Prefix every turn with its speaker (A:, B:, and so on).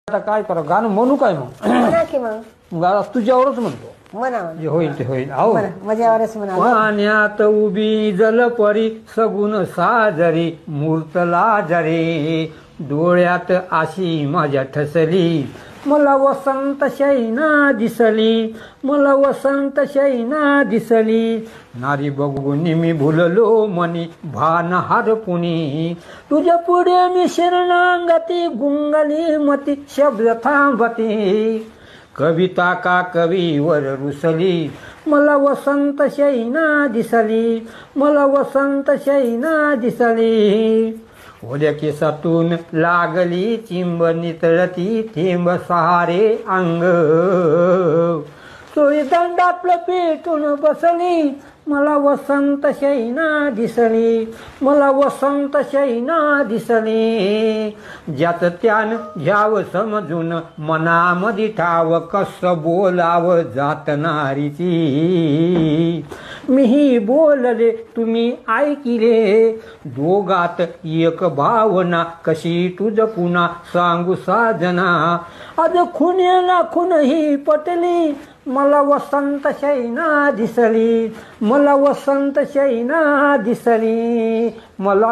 A: आता काय करा गाणं म्हणू काय मग
B: म्हणा की मग
A: गाणं तुझ्यावरच म्हणतो
B: म्हणा
A: जे होईल ते होईल अहो
B: माझ्यावरच म्हणा
A: पाण्यात उभी जलपरी सगुण साजरी मूर्तला जरे डोळ्यात आशी माझ्या ठसली मला वसंत शैना दिसली मला वसंत शैना दिसली नारी बघून मी भुललो मनी भान हरपुनी तुझ्या पुढे मी शरणांगती गुंगली मती शब्द थांबती कविता का कवीवर रुसली मला वसंत शैना दिसली मला वसंत शैना दिसली ओल्या केसातून लागली चिंब नितळती थेंब सहारे अंग सोयी दंडातलं पेटून बसली मला वसंत शैना दिसली मला वसंत शैना दिसली ज्यात त्यान घ्याव समजून मनामध्ये ठाव कसं बोलाव जात नारीची मीही बोलले तुम्ही ऐकिले दोघात एक भावना कशी तुझ पुन्हा सांगू साजना आज खुनेला खुनही पटली मला वसंत शैना दिसली मला वसंत शैना दिसली मला